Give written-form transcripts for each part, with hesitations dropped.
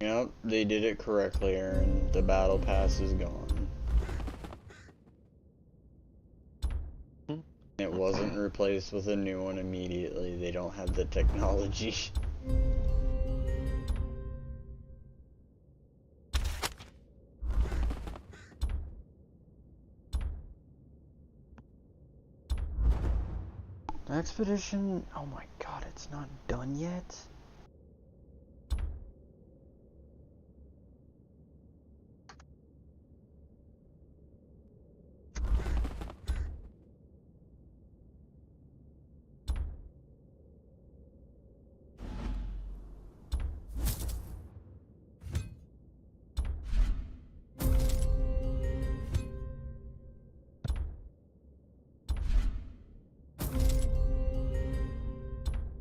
Yep, they did it correctly, Aaron. The battle pass is gone. It wasn't replaced with a new one immediately. They don't have the technology. The expedition, oh my god, it's not done yet?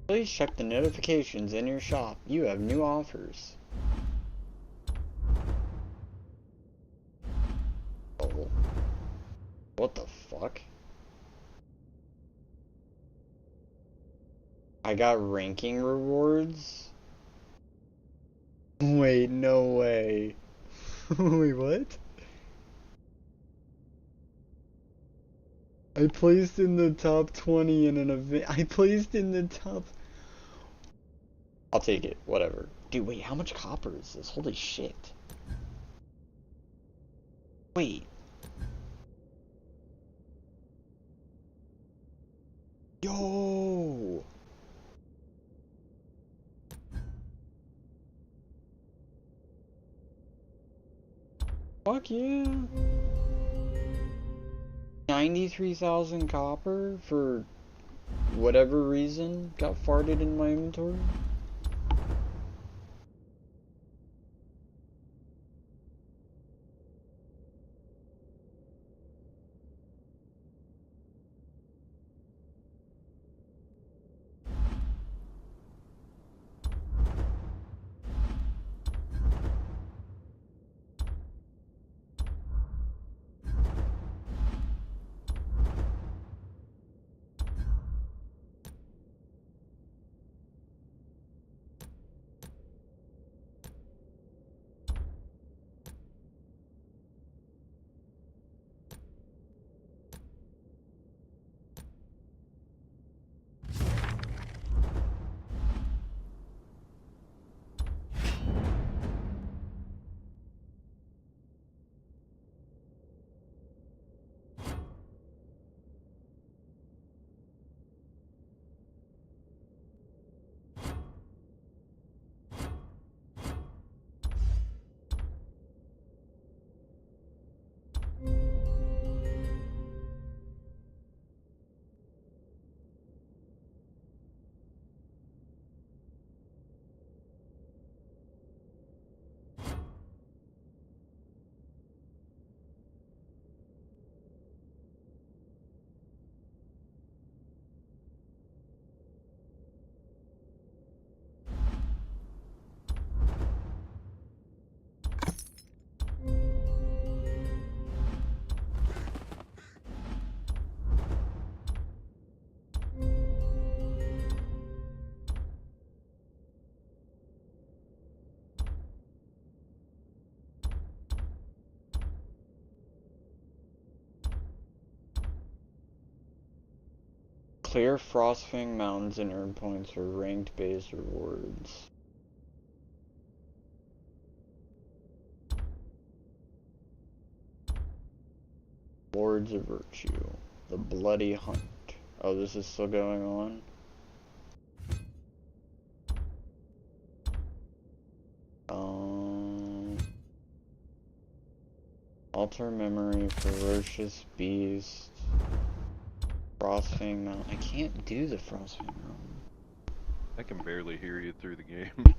Please check the notifications in your shop. You have new offers. Oh. What the fuck? I got ranking rewards? Wait, no way. Wait, what? I placed in the top 20 in an event. I placed in the top... I'll take it, whatever. Dude, wait, how much copper is this? Holy shit. Wait. Yo! Fuck yeah! 93,000 copper for whatever reason got farted in my inventory. Clear Frostfang Mountains and earn points for ranked base rewards. Lords of Virtue. The Bloody Hunt. Oh, this is still going on? Alter Memory, Ferocious Beast. Frostfang Mountain. I can't do the Frostfang Mountain. I can barely hear you through the game.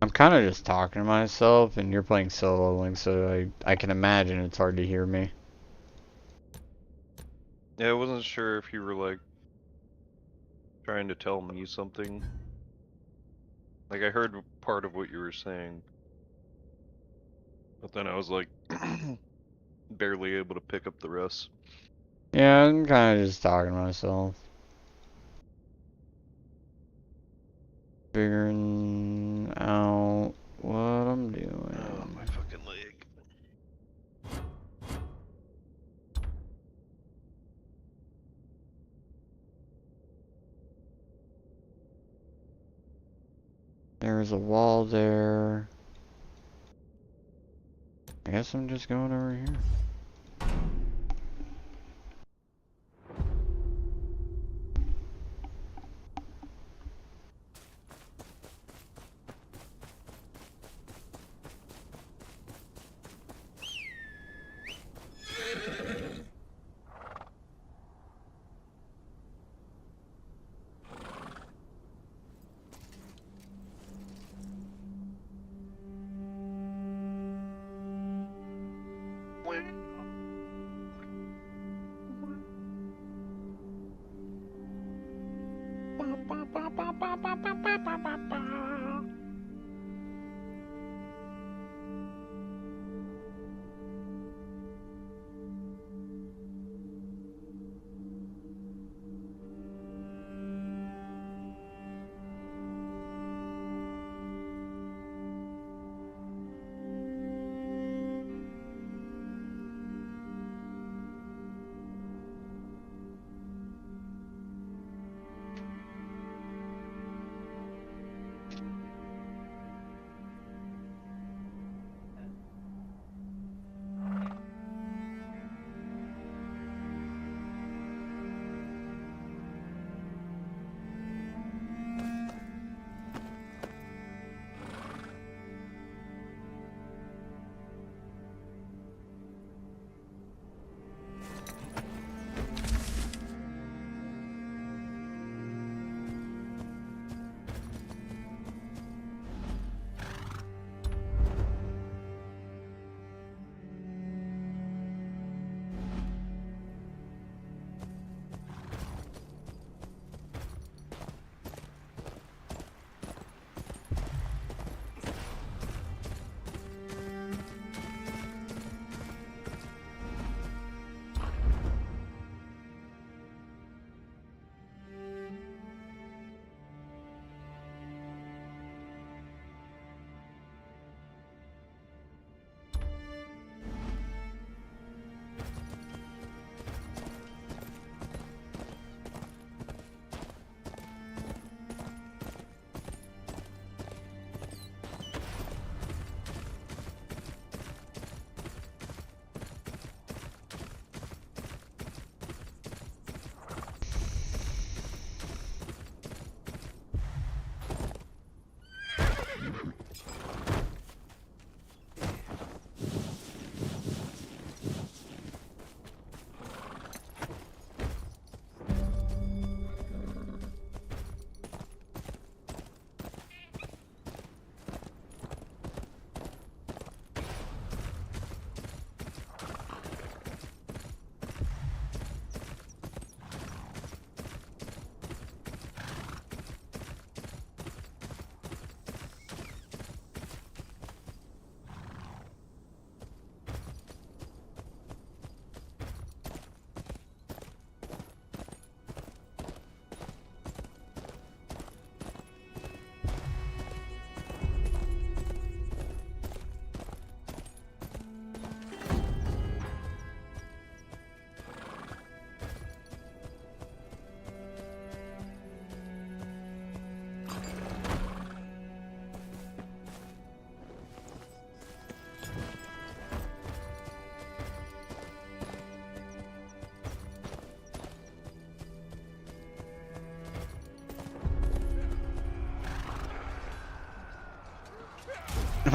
I'm kind of just talking to myself, and you're playing solo Link, so I can imagine it's hard to hear me. Yeah, I wasn't sure if you were like trying to tell me something. Like I heard part of what you were saying, but then I was like barely able to pick up the rest. Yeah, I'm kind of just talking to myself. Figuring out what I'm doing. Oh, my fucking leg. There's a wall there. I guess I'm just going over here.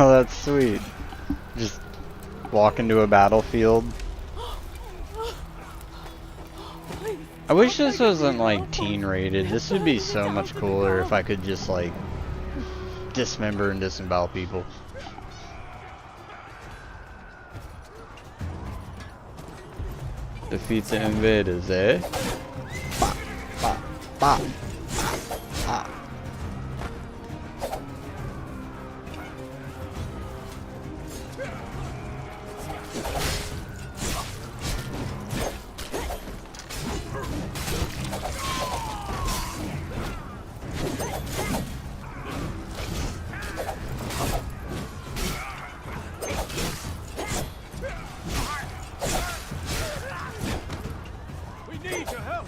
Oh, that's sweet. Just walk into a battlefield. I wish this wasn't like teen rated. This would be so much cooler if I could just like dismember and disembowel people. Defeat the invaders, eh? Bop, bop, bop, bop. need your help.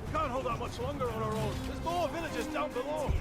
We can't hold out much longer on our own. There's more villages down below.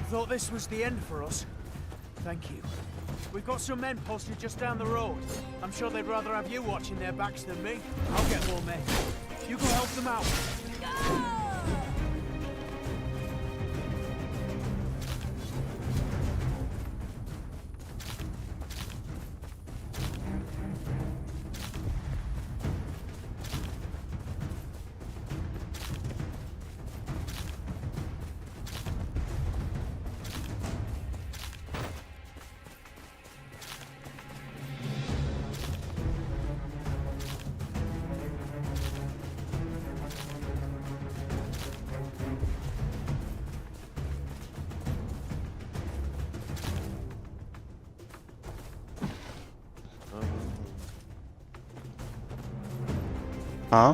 Thought this was the end for us. Thank you. We've got some men posted just down the road. I'm sure they'd rather have you watching their backs than me. I'll get more men. You go help them out. Huh?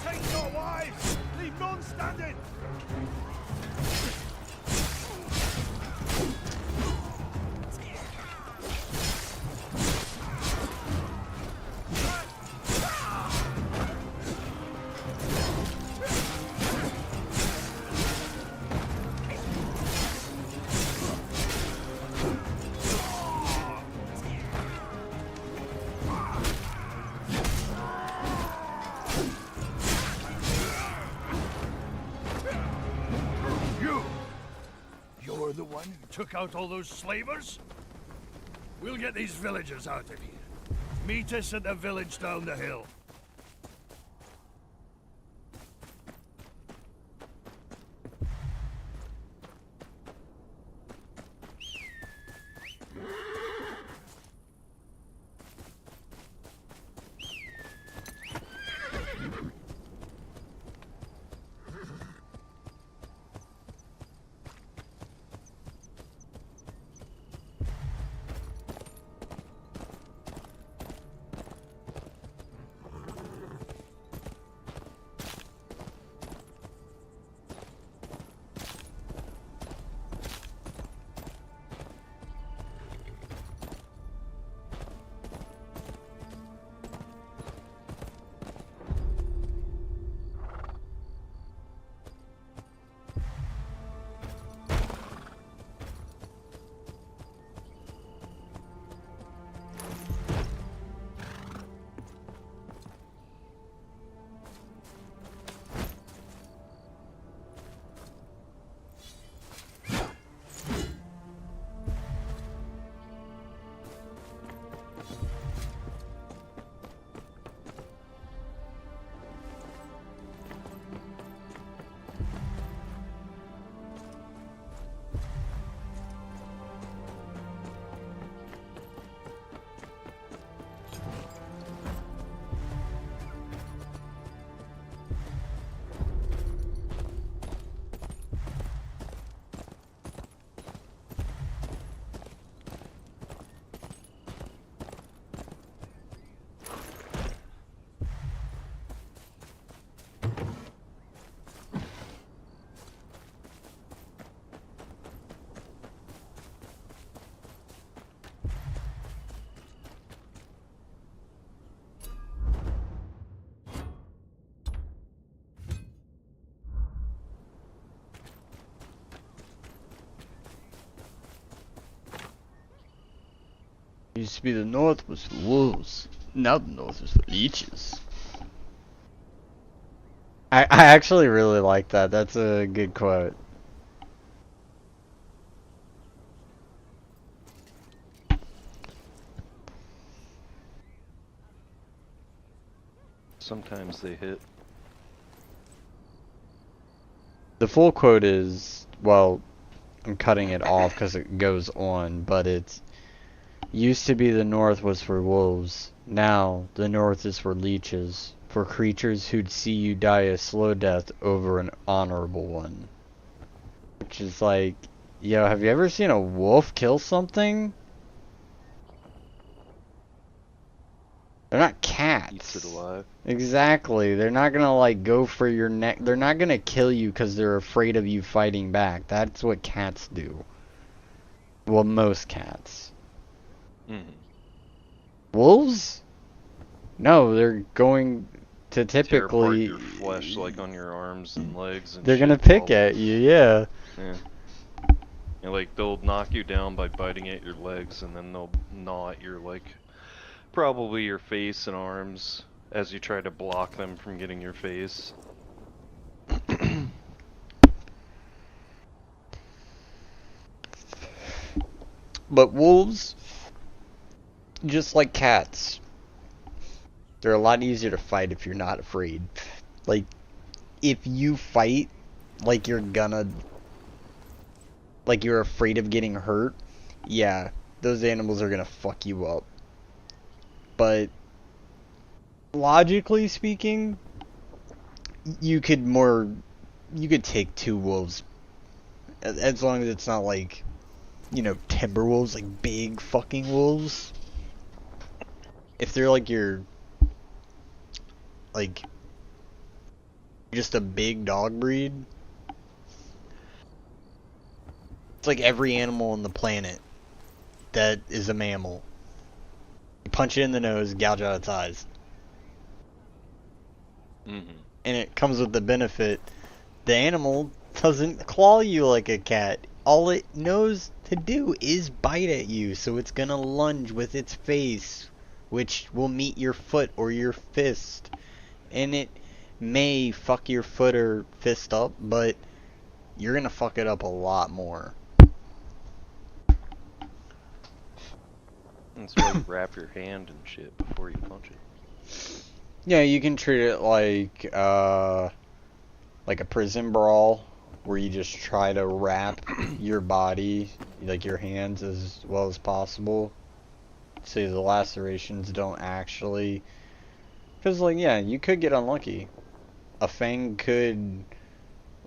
Take your wives! Leave none standing! The one who took out all those slavers? We'll get these villagers out of here. Meet us at the village down the hill. Used to be the north was for wolves. Now the north is for leeches. I actually really like that. That's a good quote. Sometimes they hit. The full quote is, well, I'm cutting it off because it goes on, but it's, used to be the north was for wolves. Now the north is for leeches. For creatures who'd see you die a slow death over an honorable one. Which is like, yo, have you ever seen a wolf kill something? They're not cats. Eats it alive. Exactly. They're not gonna like go for your neck. They're not gonna kill you because they're afraid of you fighting back. That's what cats do. Well, most cats. Mm-hmm. Wolves? No, they're going to Tear apart typically. your flesh, like on your arms and legs and They're shit gonna pick while- at you, yeah. Yeah. And like they'll knock you down by biting at your legs, and then they'll gnaw at your like probably your face and arms as you try to block them from getting your face. But wolves, just like cats, they're a lot easier to fight if you're not afraid. Like, if you fight like you're gonna, like you're afraid of getting hurt, yeah, those animals are gonna fuck you up. But logically speaking, you could take two wolves, as long as it's not like, you know, timber wolves, like big fucking wolves. If they're like like just a big dog breed, it's like every animal on the planet that is a mammal. You punch it in the nose, gouge out its eyes. Mm-hmm. And it comes with the benefit, the animal doesn't claw you like a cat. All it knows to do is bite at you, so it's gonna lunge with its face, which will meet your foot or your fist. And it may fuck your foot or fist up, but you're gonna fuck it up a lot more. That's why you wrap your hand and shit before you punch it. Yeah, you can treat it like a prison brawl, where you just try to wrap your body, like your hands, as well as possible, so the lacerations don't actually, because like, yeah, you could get unlucky. A fang could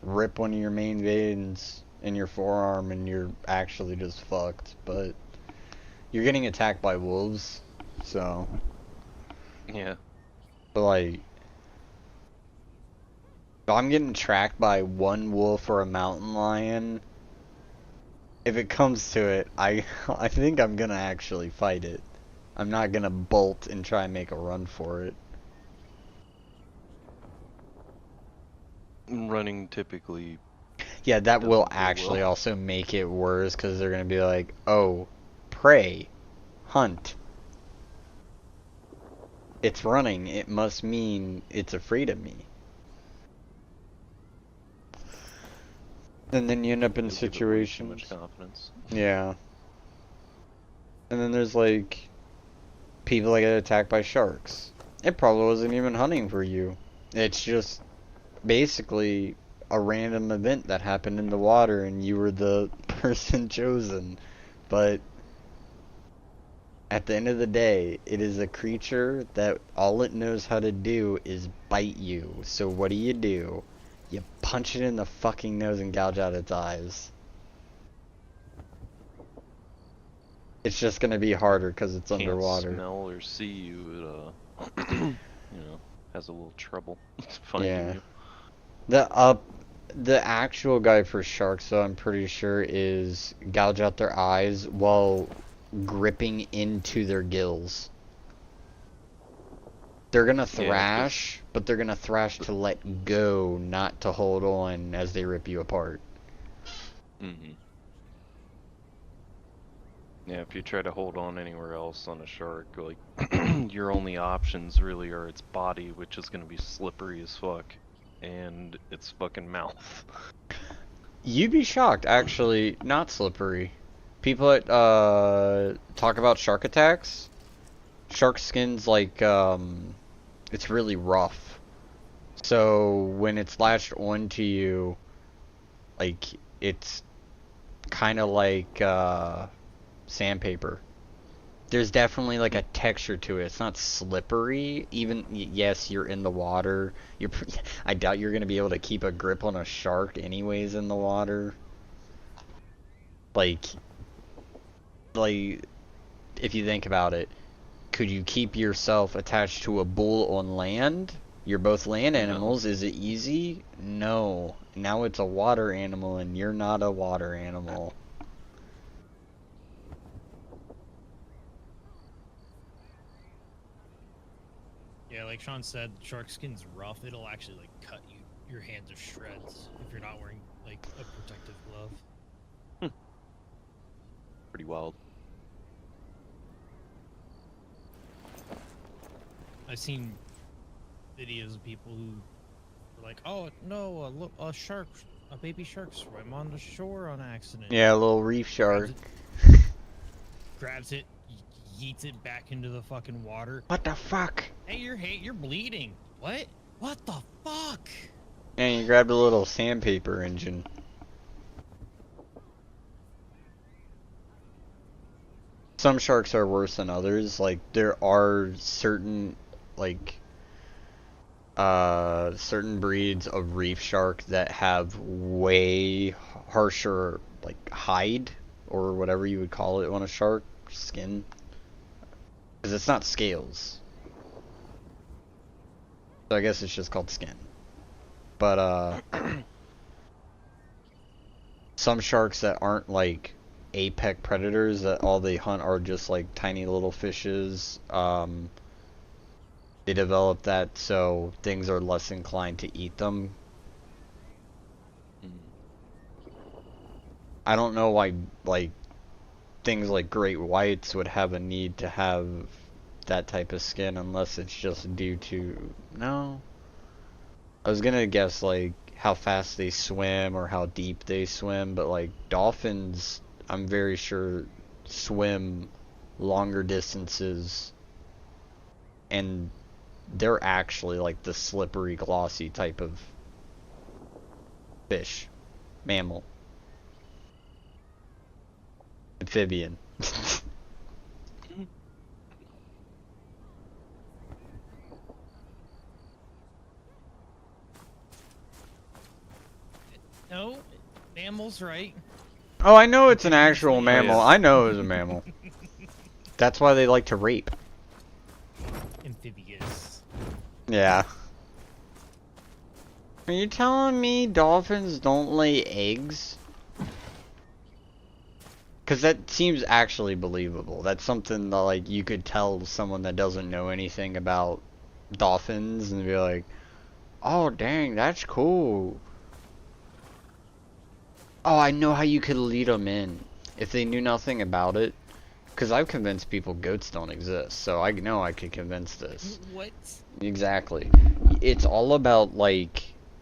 rip one of your main veins in your forearm and you're actually just fucked, but you're getting attacked by wolves, so Yeah. but like, if I'm getting tracked by one wolf or a mountain lion, if it comes to it, I think I'm gonna actually fight it. I'm not gonna bolt and try and make a run for it. Running typically. Yeah, that Doesn't will go actually well. also make it worse, because they're gonna be like, oh, prey, hunt. It's running, it must mean it's afraid of me. And then you end up in You'll give it way too situations. much confidence. Yeah. And then there's like people that get attacked by sharks. It probably wasn't even hunting for you. It's just basically a random event that happened in the water and you were the person chosen. But at the end of the day, it is a creature that all it knows how to do is bite you. So what do? You punch it in the fucking nose and gouge out its eyes. It's just gonna be harder because it's Can't underwater. smell or see you. It you know, has a little trouble finding Yeah. you. The actual guide for sharks, though, I'm pretty sure, is gouge out their eyes while gripping into their gills. They're gonna thrash, but they're gonna thrash to let go, not to hold on as they rip you apart. Mm-hmm. Yeah, if you try to hold on anywhere else on a shark, like, your only options really are its body, which is gonna be slippery as fuck, and its fucking mouth. You'd be shocked, actually, not slippery. People that talk about shark attacks, shark skin's like it's really rough. So when it's latched onto you, like it's kind of like sandpaper. There's definitely like a texture to it. It's not slippery. Even yes, you're in the water. I doubt you're gonna be able to keep a grip on a shark anyways in the water. Like, like if you think about it, could you keep yourself attached to a bull on land? You're both land animals. Is it easy? No. Now it's a water animal, and you're not a water animal. Yeah, like Sean said, shark skin's rough. It'll actually like cut your hands to shreds if you're not wearing like a protective glove. Pretty wild. I've seen videos of people who were like, "Oh no, look, a baby shark swam on the shore on accident." Yeah, a little reef shark. Grabs it, yeets it back into the fucking water. What the fuck? Hey, you're bleeding. What? What the fuck? And you grabbed a little sandpaper engine. Some sharks are worse than others. Like there are certain certain breeds of reef shark that have way harsher like hide or whatever you would call it on a shark skin. Because it's not scales. So I guess it's just called skin. But some sharks that aren't like apex predators, that all they hunt are just like tiny little fishes, they develop that so things are less inclined to eat them. I don't know why like things like great whites would have a need to have that type of skin unless it's just due to... No. I was gonna guess like how fast they swim or how deep they swim, but like dolphins, I'm very sure swim longer distances, and they're actually like the slippery, glossy type of fish, mammal, amphibian. No, mammal's right. Oh, I know it's an actual mammal. yeah. I know it's a mammal. That's why they like to rape. Amphibious. Yeah. Are you telling me dolphins don't lay eggs? Because that seems actually believable. That's something that like you could tell someone that doesn't know anything about dolphins and be like, "Oh dang, that's cool. Oh, I know how you could lead them in." If they knew nothing about it. Because I've convinced people goats don't exist, so I know I could convince this. What? Exactly. It's all about, like,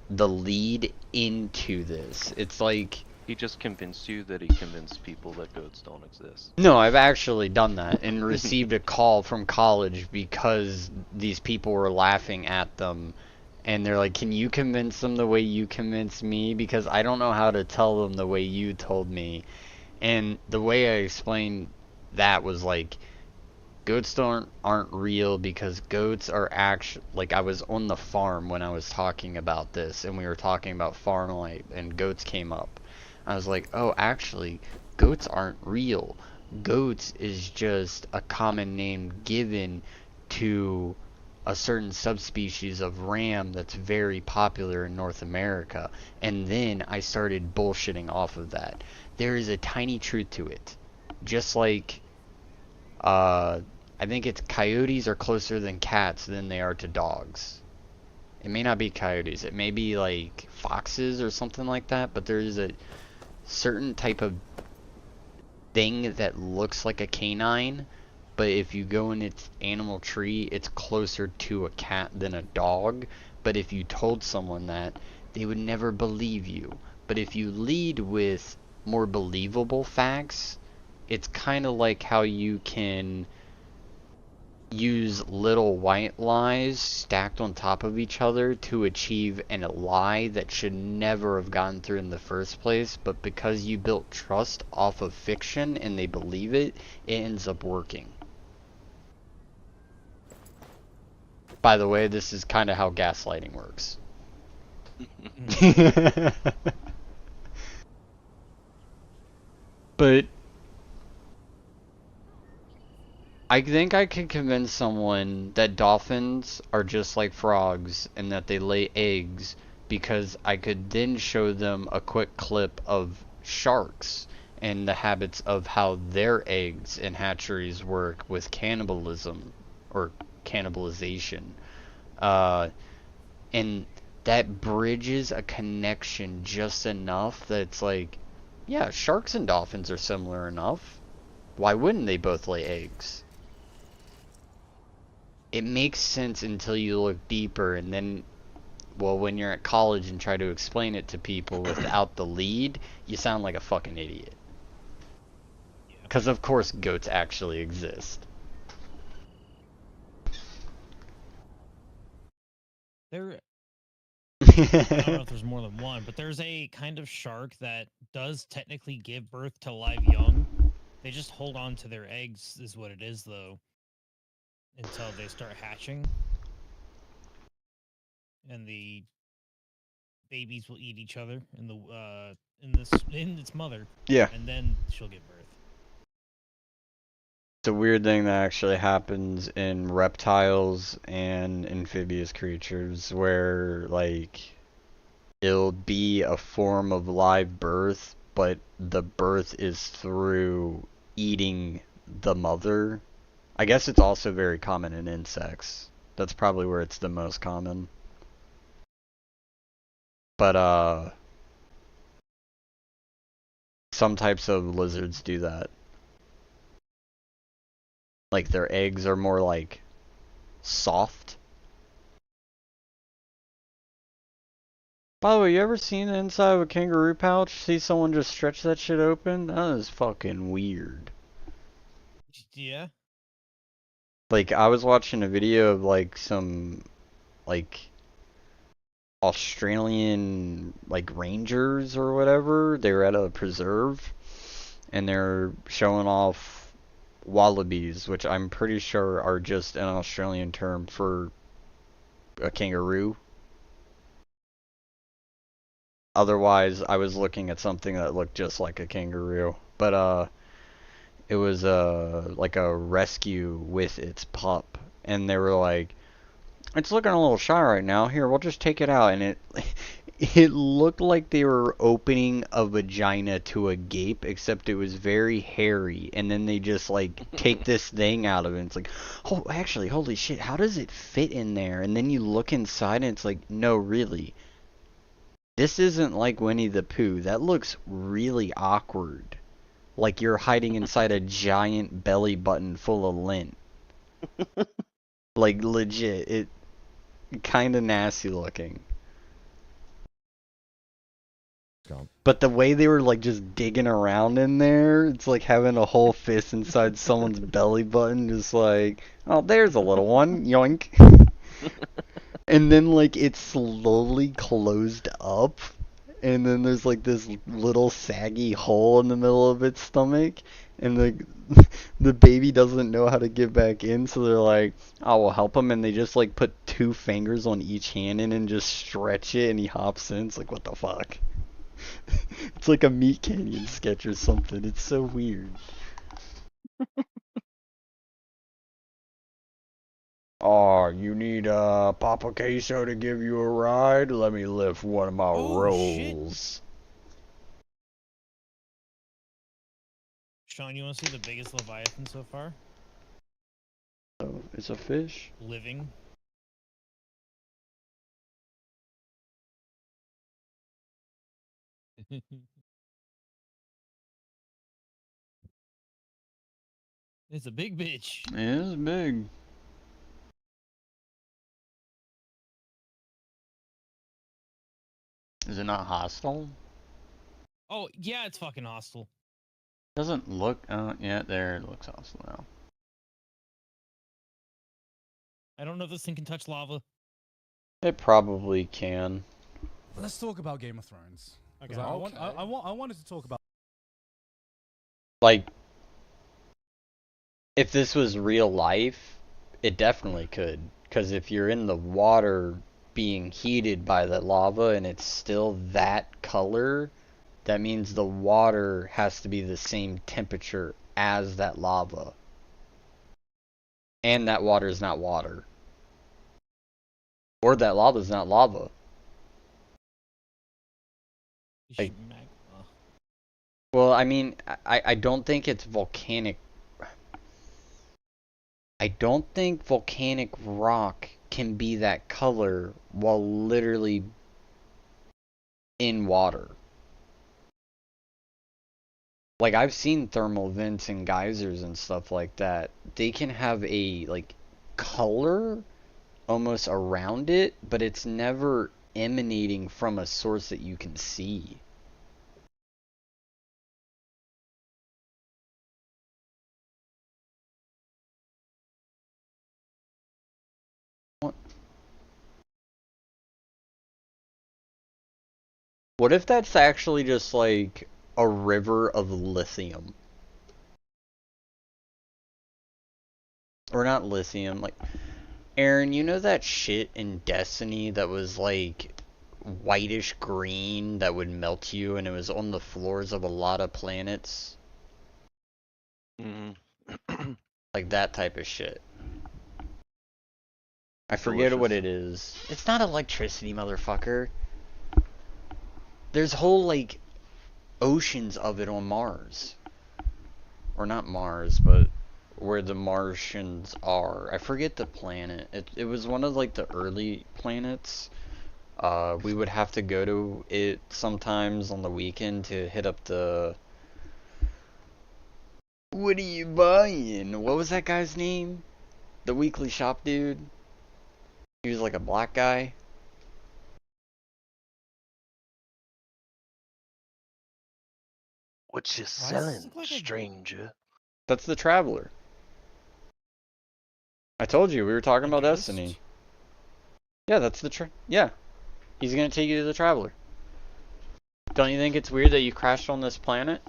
the lead into this. It's like... He just convinced you that he convinced people that goats don't exist. No, I've actually done that and received a call from college because these people were laughing at them. And they're like, can you convince them the way you convinced me? Because I don't know how to tell them the way you told me. And the way I explained that was like, goats aren't real because goats are actually, like, I was on the farm when I was talking about this and we were talking about farm life and goats came up. I was like, oh, actually, goats aren't real. Goats is just a common name given to a certain subspecies of ram that's very popular in North America. And then I started bullshitting off of that. There is a tiny truth to it. Just like, I think it's coyotes are closer than cats than they are to dogs. It may not be coyotes. It may be like foxes or something like that. But there is a certain type of thing that looks like a canine, but if you go in its animal tree, it's closer to a cat than a dog. But if you told someone that, they would never believe you. But if you lead with more believable facts, it's kind of like how you can use little white lies stacked on top of each other to achieve a lie that should never have gotten through in the first place, but because you built trust off of fiction and they believe it, it ends up working. By the way, this is kind of how gaslighting works. But I think I could convince someone that dolphins are just like frogs and that they lay eggs, because I could then show them a quick clip of sharks and the habits of how their eggs and hatcheries work with cannibalism or cannibalization. Uh, and that bridges a connection just enough that it's like, yeah, sharks and dolphins are similar enough. Why wouldn't they both lay eggs? It makes sense until you look deeper, and then, well, when you're at college and try to explain it to people without the lead, you sound like a fucking idiot. Because of course goats actually exist. There, I don't know if there's more than one, but there's a kind of shark that does technically give birth to live young. They just hold on to their eggs, is what it is, though, until they start hatching. And the babies will eat each other in its mother. Yeah. And then she'll give birth. It's a weird thing that actually happens in reptiles and amphibious creatures where, like, it'll be a form of live birth, but the birth is through eating the mother. I guess it's also very common in insects. That's probably where it's the most common. But, some types of lizards do that. Like, their eggs are more, like, soft. By the way, you ever seen the inside of a kangaroo pouch? See someone just stretch that shit open? That is fucking weird. Yeah. Like, I was watching a video of, like, some, like, Australian, like, rangers or whatever. They were at a preserve, and they're showing off wallabies, which I'm pretty sure are just an Australian term for a kangaroo. Otherwise, I was looking at something that looked just like a kangaroo. But, it was, like a rescue with its pup. And they were like, it's looking a little shy right now. Here, we'll just take it out. And it looked like they were opening a vagina to a gape, except it was very hairy. And then they just, like, take this thing out of it. And it's like, oh, actually, holy shit, how does it fit in there? And then you look inside and it's like, no, really. This isn't like Winnie the Pooh. That looks really awkward. Like you're hiding inside a giant belly button full of lint. Like, legit. It kind of nasty looking. But the way they were, like, just digging around in there, it's like having a whole fist inside someone's belly button, just like, oh, there's a little one, yoink. And then, like, it slowly closed up, and then there's, like, this little saggy hole in the middle of its stomach, and the baby doesn't know how to get back in, so they're like, oh, we'll help him, and they just, like, put 2 fingers on each hand in and just stretch it, and he hops in. It's like, what the fuck? It's like a Meat Canyon sketch or something. It's so weird. Oh, you need Papa Queso to give you a ride? Let me lift one of my rolls. Sean, you want to see the biggest Leviathan so far? Oh, it's a fish? Living. It's a big bitch. It is big. Is it not hostile? Oh, yeah, it's fucking hostile. Doesn't look. Yeah, there it looks hostile now. I don't know if this thing can touch lava. It probably can. Let's talk about Game of Thrones. 'Cause Okay. I wanted to talk about. Like, if this was real life, it definitely could. Because if you're in the water being heated by the lava and it's still that color, that means the water has to be the same temperature as that lava. And that water is not water. Or that lava is not lava. You Like- should magma. Well, I mean, I don't think it's volcanic. I don't think volcanic rock can be that color while literally in water. Like, I've seen thermal vents and geysers and stuff like that. They can have a, like, color almost around it, but it's never emanating from a source that you can see. What if that's actually just like a river of lithium? Or not lithium, like Aaron, you know that shit in Destiny that was like whitish green that would melt you and it was on the floors of a lot of planets? Mm-hmm. Like that type of shit. I forget what it is. It's not electricity, motherfucker. There's whole like oceans of it on Mars. Or not Mars, but where the Martians are. I forget the planet. It was one of like the early planets. We would have to go to it sometimes on the weekend to hit up the... What are you buying? What was that guy's name? The weekly shop dude? He was like a black guy. What you Why does this selling, look like a- stranger? That's the Traveler. I told you, we were talking A about ghost? Destiny. Yeah, that's the yeah. He's gonna take you to the Traveler. Don't you think it's weird that you crashed on this planet?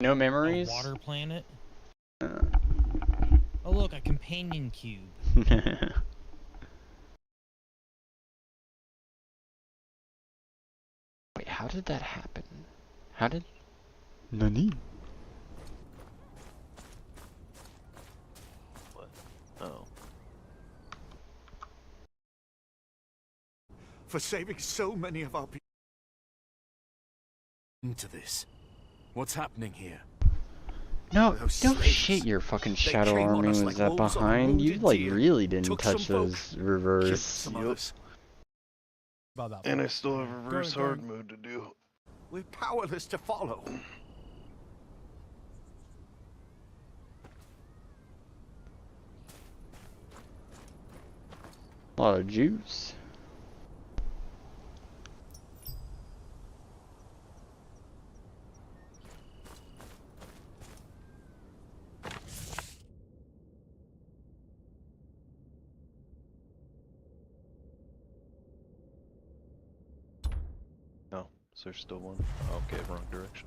No A memories? water planet? Uh. Oh, look, a companion cube. Wait, how did that happen? How did... Nani? Oh. For saving so many of our people. Into this. What's happening here? No, Those no slaves. shit, your fucking Shadow came on Army us was like that wolves on a behind? You, wounded like, deer. really didn't Took touch some folk, those killed reverse. some others. About that. And I still have a reverse Going. hard mode to do. We're powerless to follow. A lot of juice. No, is there still one? Okay, wrong direction.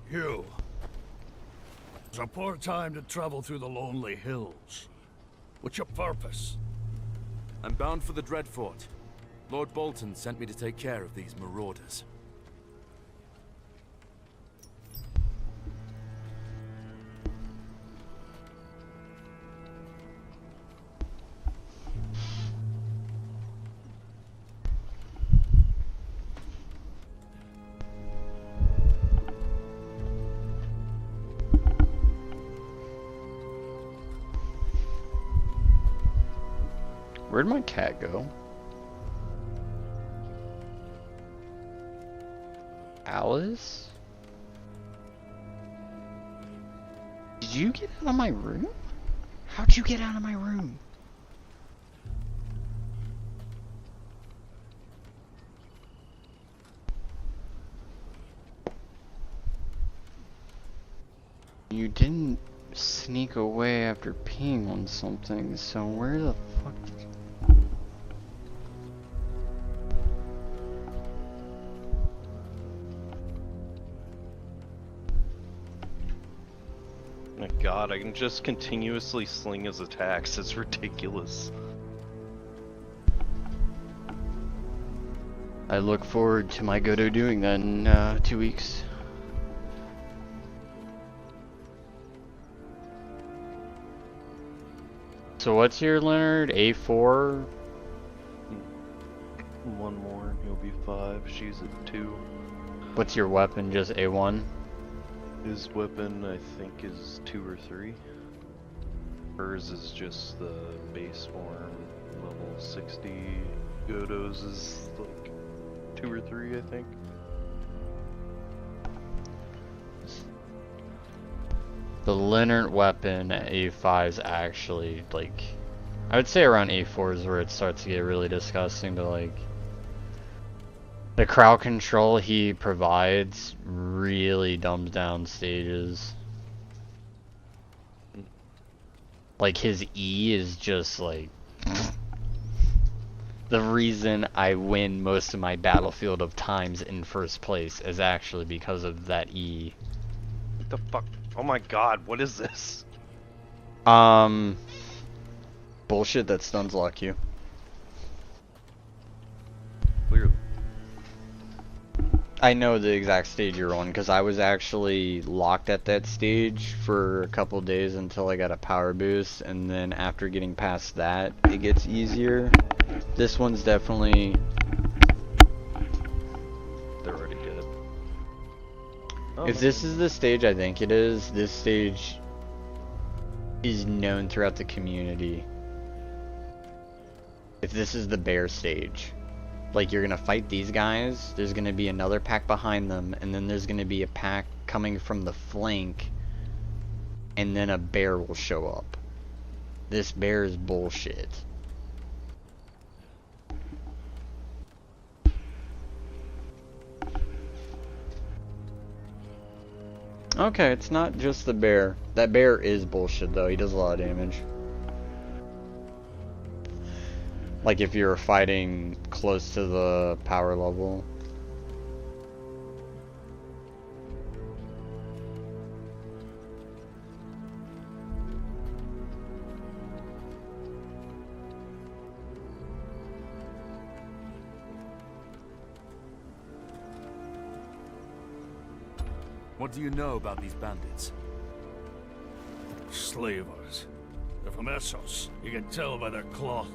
Hugh. It's a poor time to travel through the lonely hills. What's your purpose? I'm bound for the Dreadfort. Lord Bolton sent me to take care of these marauders. Where'd my cat go? Alice? Did you get out of my room? How'd you get out of my room? You didn't sneak away after peeing on something, so where the fuck did you... My god, I can just continuously sling his attacks. It's ridiculous. I look forward to my Godot doing that in 2 weeks. So what's your Leonard? A4? One more, he'll be 5. She's at 2. What's your weapon? Just A1? His weapon, I think, is 2 or 3. Hers is just the base form, level 60. Godot's is like 2 or 3, I think. The Leonard weapon at A5 is actually, like, I would say around A4 is where it starts to get really disgusting, but like, the crowd control he provides really dumbs down stages. Like, his E is just like, the reason I win most of my Battlefield of times in first place is actually because of that E. What the fuck? Oh my god, what is this? Bullshit that stuns lock you. Clearly. I know the exact stage you're on because I was actually locked at that stage for a couple days until I got a power boost, and then after getting past that, it gets easier. This one's definitely... They're already dead. Oh, If this is the stage I think it is, this stage is known throughout the community. If this is the bear stage. Like, you're gonna fight these guys, there's gonna be another pack behind them, and then there's gonna be a pack coming from the flank, and then a bear will show up. This bear is bullshit. Okay, it's not just the bear. That bear is bullshit though, he does a lot of damage. Like if you're fighting close to the power level. What do you know about these bandits? Slavers. They're from Essos. You can tell by their cloth.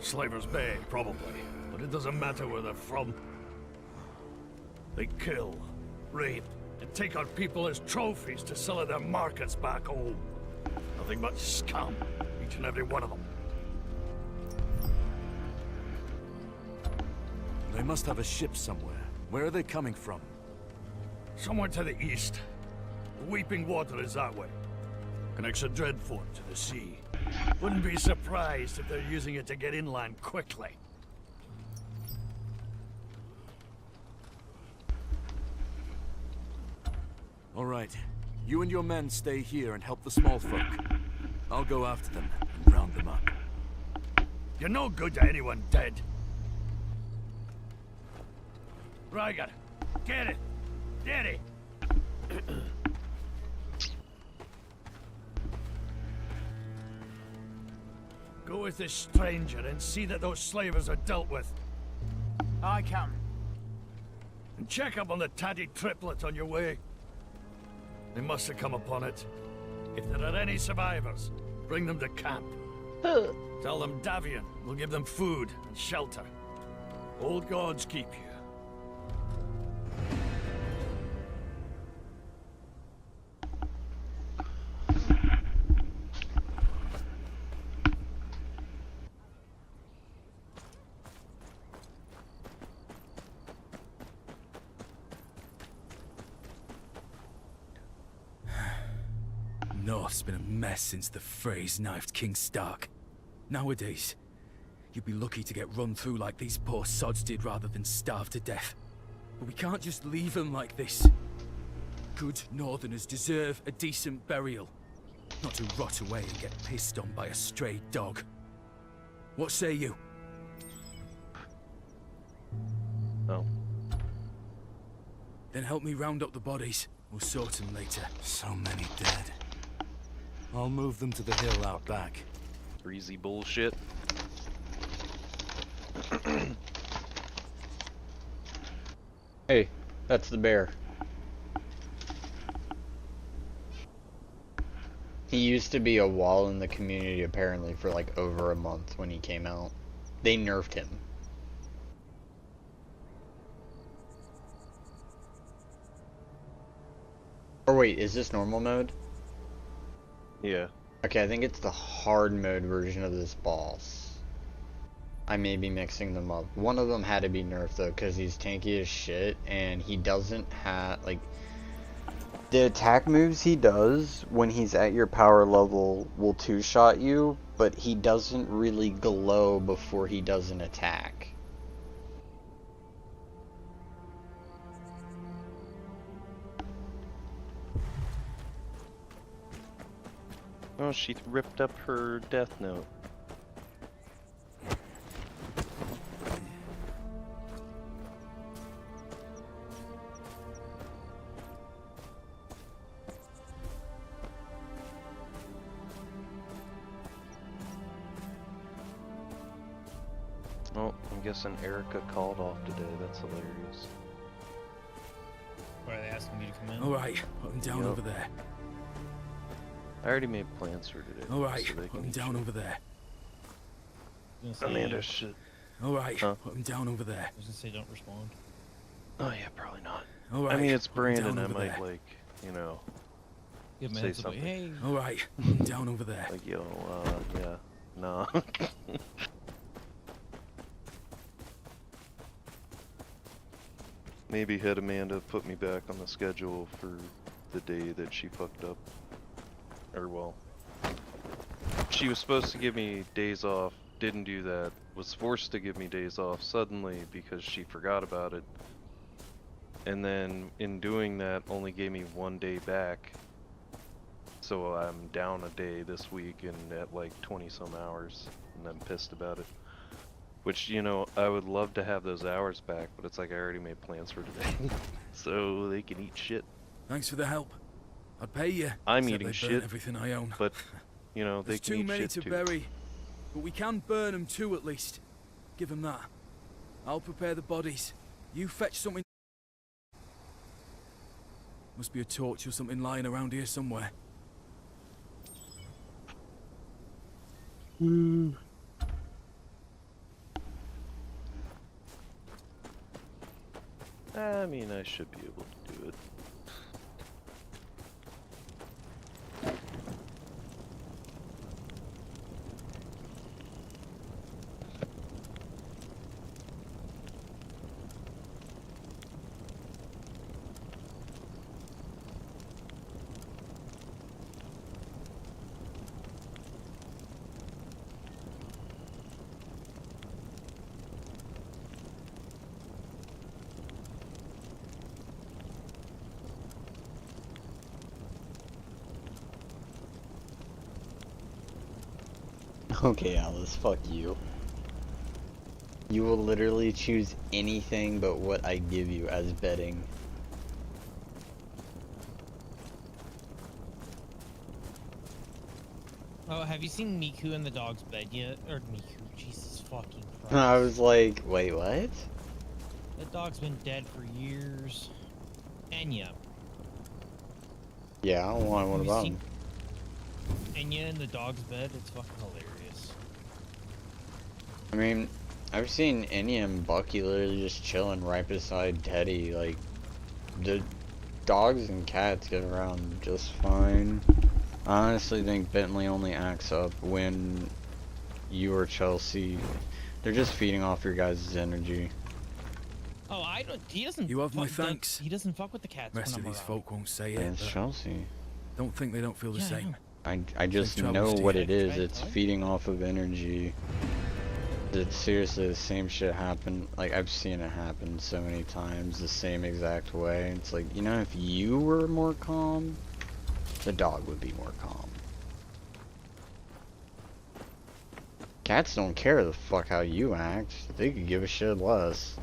Slavers Bay, probably. But it doesn't matter where they're from. They kill, rape, and take our people as trophies to sell at their markets back home. Nothing but scum, each and every one of them. They must have a ship somewhere. Where are they coming from? Somewhere to the east. The Weeping Water is that way. Connects a Dreadfort to the sea. Wouldn't be surprised if they're using it to get inland quickly. All right. You and your men stay here and help the small folk. I'll go after them and round them up. You're no good to anyone dead. Rygar, get it! Get it! Go with this stranger and see that those slavers are dealt with. I can. And check up on the Taddy triplet on your way. They must have come upon it. If there are any survivors, bring them to camp. Tell them Davian will give them food and shelter. Old gods keep you. cloth's been a mess since the Freys knifed King Stark. Nowadays, you'd be lucky to get run through like these poor sods did rather than starve to death. But we can't just leave them like this. Good Northerners deserve a decent burial, not to rot away and get pissed on by a stray dog. What say you? No. Then help me round up the bodies. We'll sort them later. So many dead. I'll move them to the hill out back. Breezy bullshit. Hey, that's the bear. He used to be a wall in the community apparently for like over a month when he came out. They nerfed him. Or wait, is this normal mode? Yeah. Okay, I think it's the hard mode version of this boss. I may be mixing them up. One of them had to be nerfed though, because he's tanky as shit, and he doesn't have, like, the attack moves he does when he's at your power level will two-shot you, but he doesn't really glow before he does an attack. Oh, she ripped up her death note. Oh, I'm guessing Erica called off today. That's hilarious. What, are they asking me to come in? Alright, put them down Yep. over there. I already made plans for today. Alright, so they put can them eat down shit. over there. I was gonna say, Amanda should. Alright, Huh? put them down over there. I was gonna say don't respond. Oh yeah, probably not. Alright, I mean, it's put 'em down Brandon. I over might there. like, you know, Give him a Say heads up, like, something. hey. Alright, put 'em down over there. like yo, yeah, nah. Maybe had Amanda put me back on the schedule for the day that she fucked up. Or well, she was supposed to give me days off, didn't do that, was forced to give me days off suddenly because she forgot about it. And then in doing that only gave me 1 day back. So I'm down a day this week and at like 20 some hours, and I'm pissed about it. Which, you know, I would love to have those hours back, but it's like I already made plans for today. So they can eat shit. Thanks for the help. I'd pay you. I'm except eating they burn shit, everything I own. But, you know, they There's can too eat many shit to too. bury, but we can burn them too at least. Give them that. I'll prepare the bodies. You fetch something. Must be a torch or something lying around here somewhere. I mean, I should be able to do it. Okay, Alice, fuck you. You will literally choose anything but what I give you as betting. Oh, have you seen Miku in the dog's bed yet? Or Miku, Jesus fucking Christ. I was like, wait, what? That dog's been dead for years. Enya. Yeah, what Have you about seen him? Enya in the dog's bed? It's fucking hilarious. I mean, I've seen Enya and Bucky literally just chilling right beside Teddy. Like, the dogs and cats get around just fine. I honestly think Bentley only acts up when you or Chelsea, they're just feeding off your guys' energy. Oh, I don't. He doesn't. You have my fuck- thanks. He doesn't fuck with the cats. Rest when of I'm these around. folk won't say it. And it's but Chelsea. don't think they don't feel the Yeah, I same. know. I just Safe know travels to what you. it is. Right, It's right. feeding off of energy. It's seriously the same shit happen. Like, I've seen it happen so many times the same exact way. It's like, you know, if you were more calm, the dog would be more calm. Cats don't care the fuck how you act. They could give a shit less.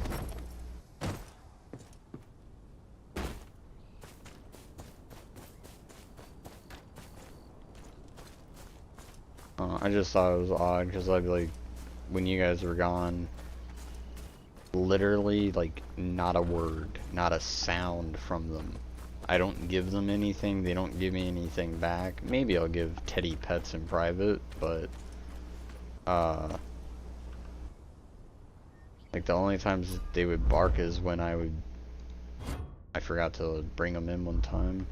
I just thought it was odd because I'd like, when you guys were gone, literally like not a word, not a sound from them. I don't give them anything, they don't give me anything back. Maybe I'll give Teddy pets in private, but like the only times they would bark is when I forgot to bring them in one time.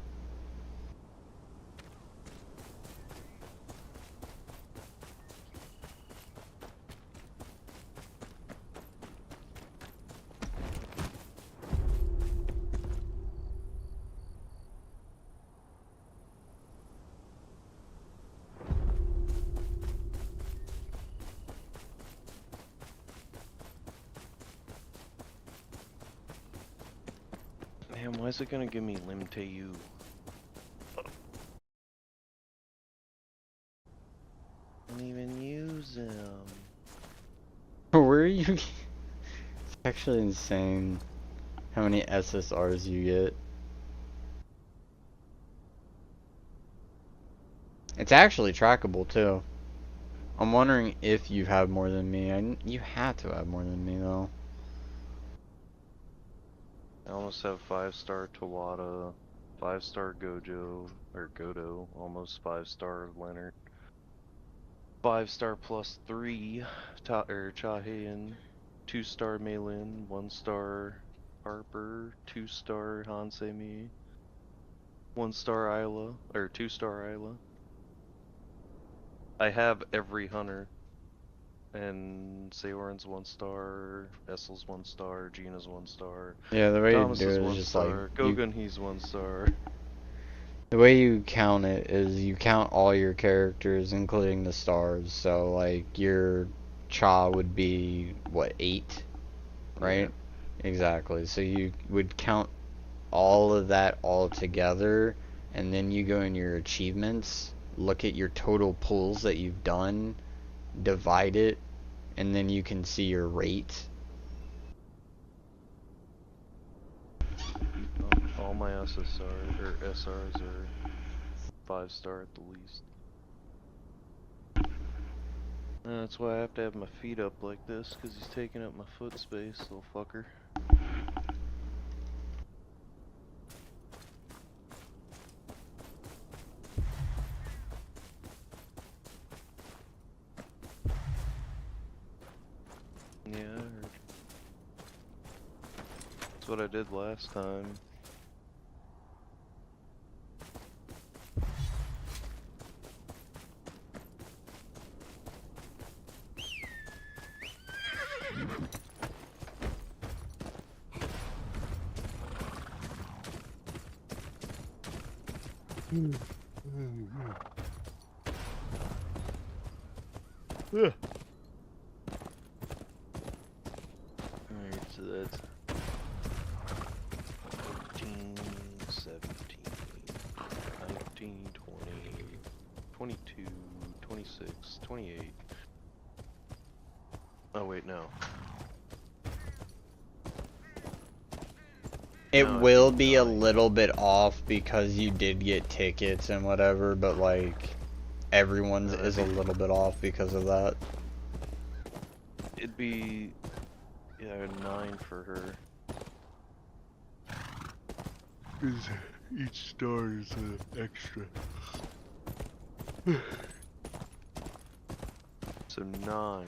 Man, why is it gonna give me Lim-Te-You? Don't even use them. Where are you? It's actually insane how many SSRs you get. It's actually trackable too. I'm wondering if you have more than me. You have to have more than me though. I almost have 5-star Tawada, 5-star Gojo, or Godo, almost 5-star Leonard, 5-star +3 Chahayan, 2-star Meilin, 1-star Harper, 2-star Hansemi, 1-star Isla, or 2-star Isla. I have every hunter. And Saorin's 1-star, Essel's 1-star, Gina's 1-star, Yeah, the way you Thomas do is it is just like 1-star, Gogun he's 1-star. the way you count it is you count all your characters, including the stars. So like your Cha would be what, 8, right? Exactly. So you would count all of that all together, and then you go in your achievements, look at your total pulls that you've done, divide it, and then you can see your rate. All my SSR or SRs are 5-star at the least. That's why I have to have my feet up like this, because he's taking up my foot space, little fucker. Yeah, I heard. That's what I did last time. Alright, so that's 13, 17, 19, 20, 22, 26, 28. Oh wait, no. It No, I will think be a 9. little bit off because you did get tickets and whatever, but like everyone's is a little bit off because of that. It'd be, yeah, 9 for her. Each star is extra. So 9,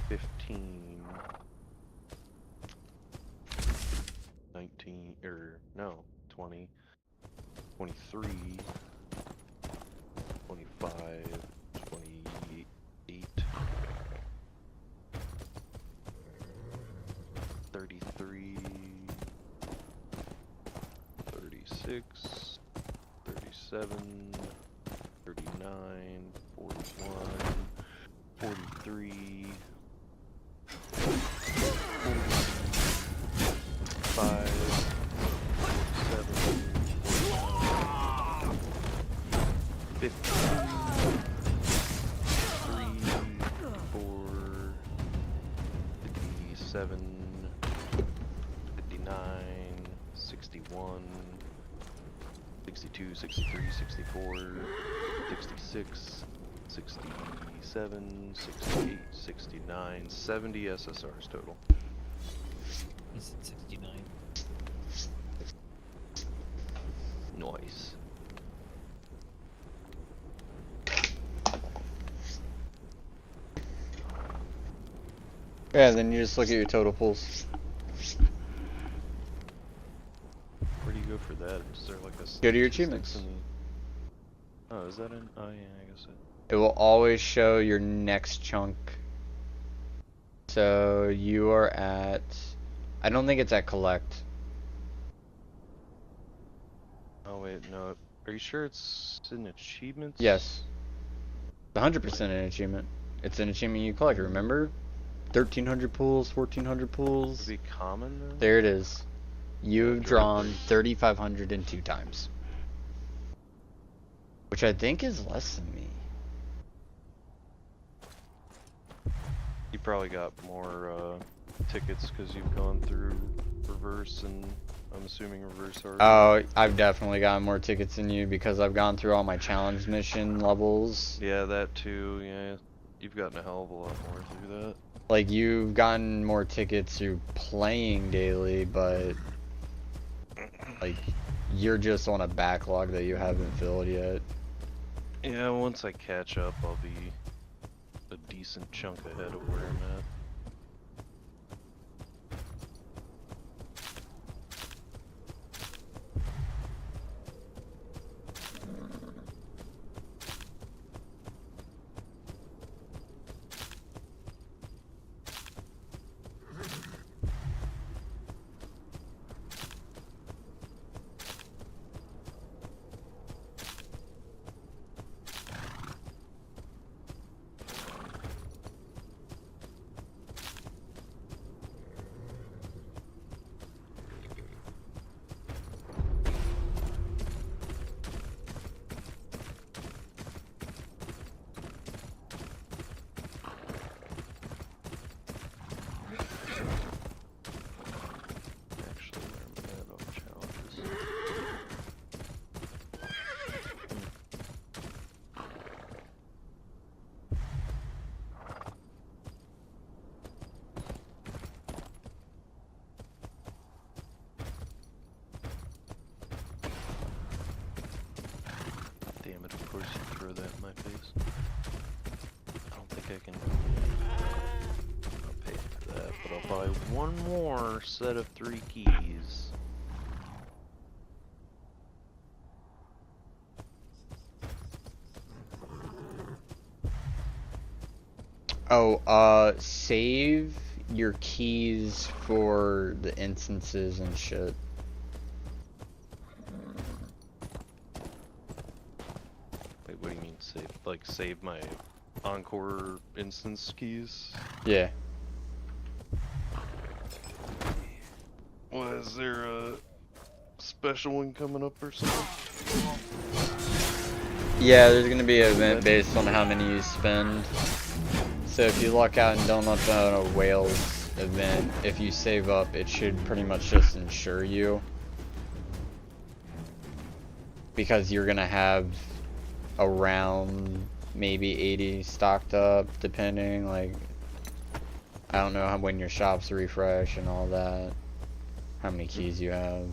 15, 19, no, 20, 23, 25, 28, 33, 36, 37, 41, 43, 45, 47, 52, 57, 59, 61, 62, 63, 64, 66, 67, 68, 69, 70 SSRs total. He's at 69. Nice. Yeah, then you just look at your total pulls. Where do you go for that? Is there like a Go to your statistics achievements. in the... Oh, is that in? Oh yeah, I guess it. It will always show your next chunk. So you are at, I don't think it's at collect. Oh wait, no. Are you sure it's in achievements? Yes. 100% an achievement. It's an achievement you collect, remember? 1,300 pulls, 1,400 pulls. Would it be common then? There it is. You've drawn directly. 3,502 times. Which I think is less than me. You probably got more tickets because you've gone through reverse, and I'm assuming reverse already. Oh, I've definitely gotten more tickets than you because I've gone through all my challenge mission levels. Yeah, that too. Yeah, you've gotten a hell of a lot more through that. Like, you've gotten more tickets through playing daily, but like, you're just on a backlog that you haven't filled yet. Yeah, once I catch up, I'll be a decent chunk ahead of where I'm at. Actually, where am I at on challenges? Damn it, of course you throw that in my face. I don't think I can... I'll pay for that, but I'll buy one more set of 3 keys. Oh, save your keys for the instances and shit. Wait, what do you mean save? Like save my Encore instance keys? Yeah. Well, is there a special one coming up or something? Yeah, there's gonna be an event based on how many you spend. So if you luck out and don't up on a whales event, if you save up, it should pretty much just insure you. Because you're gonna have around maybe 80 stocked up, depending, like, I don't know how when your shops refresh and all that, how many keys you have.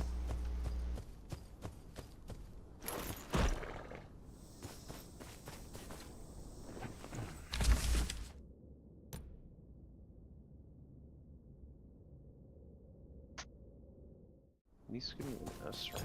He's giving me an S ring.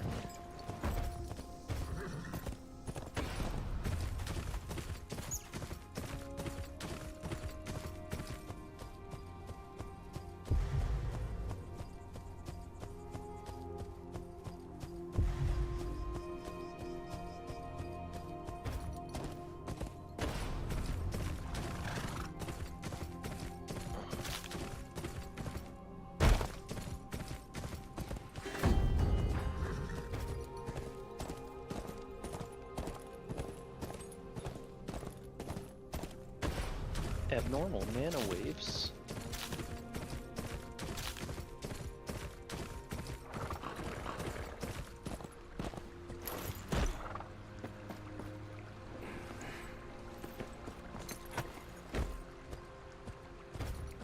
abnormal mana waves.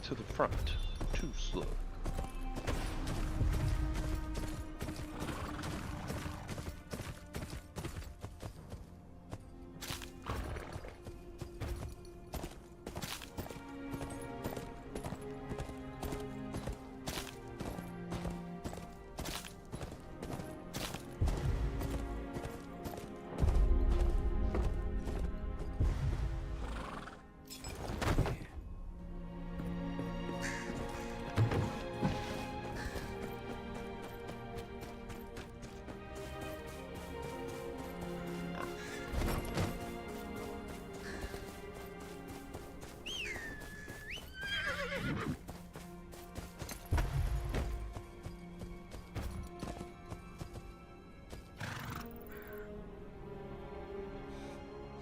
To the front. Too slow.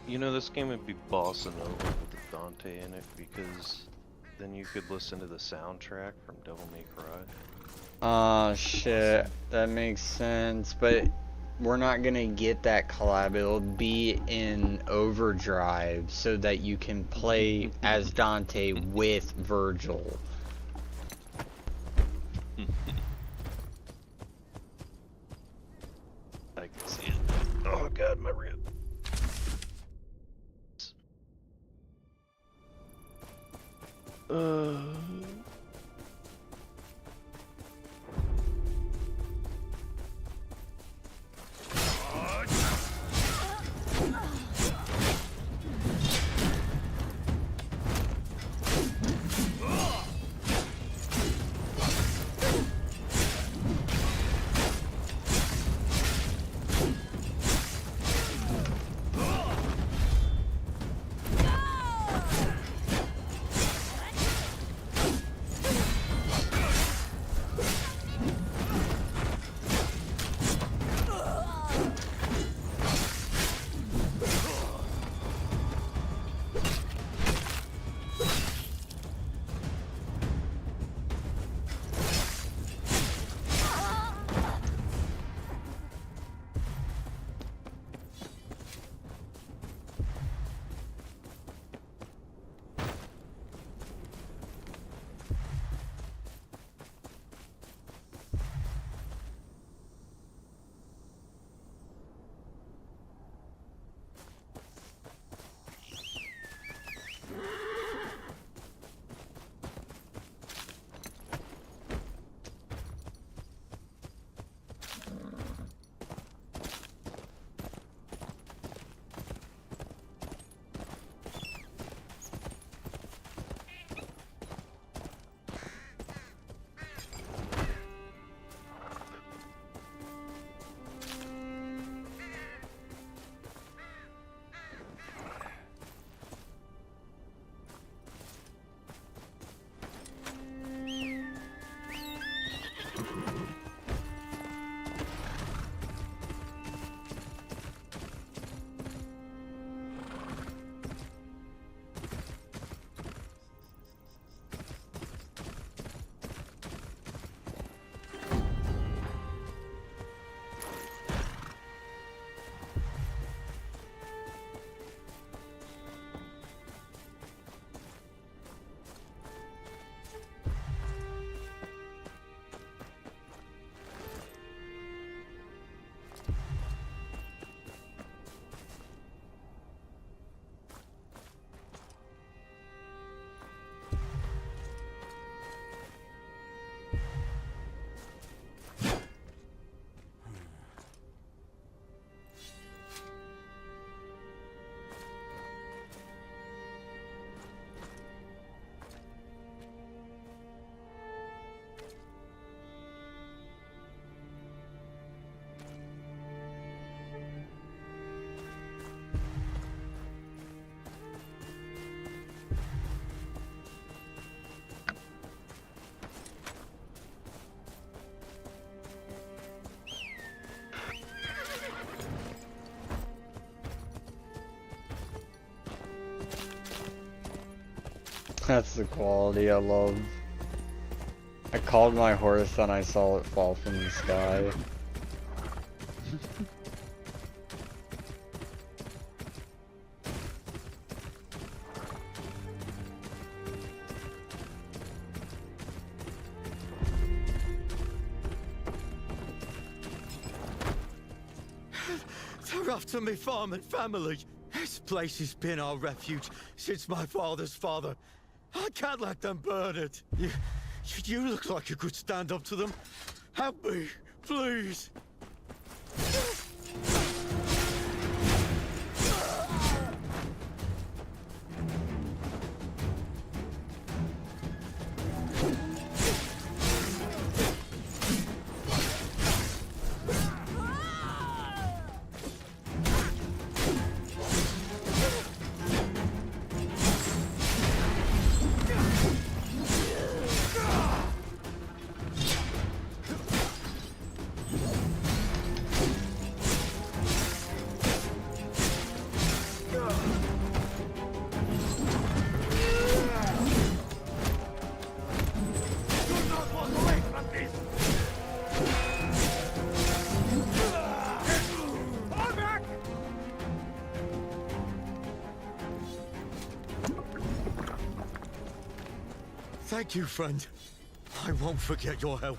You know, this game would be bossing over with the Dante in it because then you could listen to the soundtrack from Devil May Cry. Shit, that makes sense, but we're not gonna get that collab. It'll be in Overdrive so that you can play as Dante with Virgil. I can see it. Oh god, my rib. That's the quality I love. I called my horse and I saw it fall from the sky. They're after me farm and family. This place has been our refuge since my father's father. I can't let them burn it. You look like you could stand up to them. Help me, please. Thank you, friend. I won't forget your help.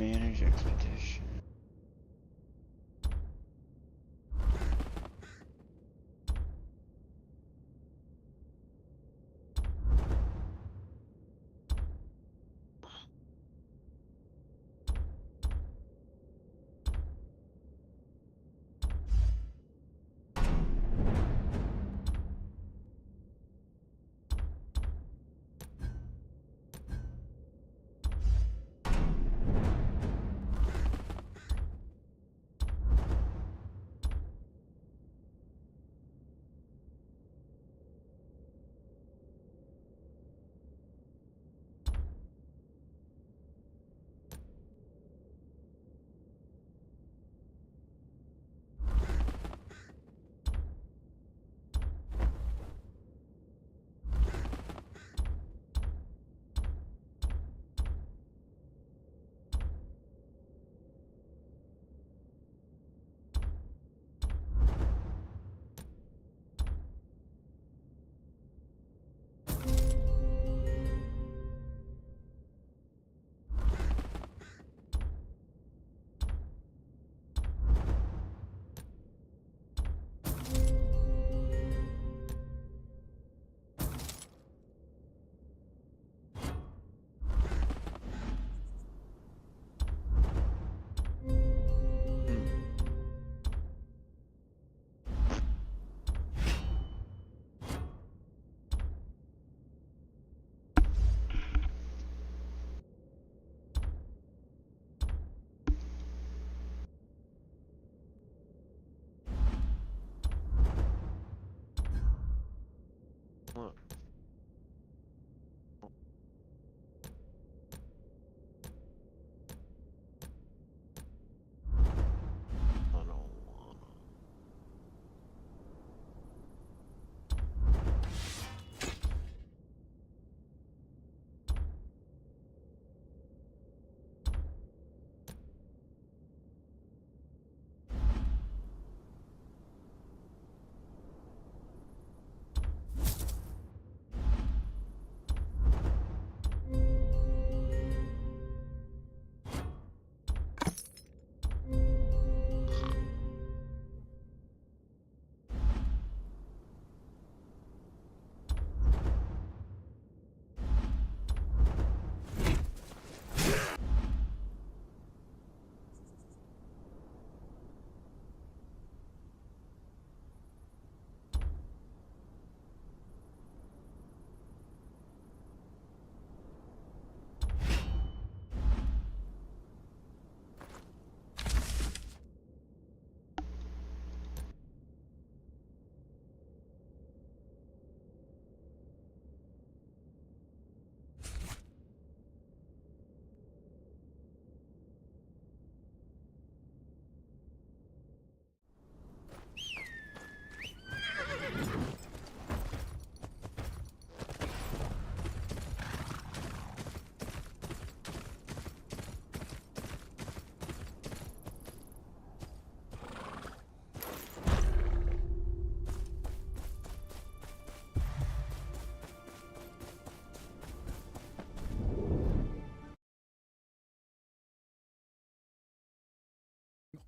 Manage expedition. Look. I don't wanna.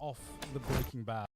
off the Breaking Bad.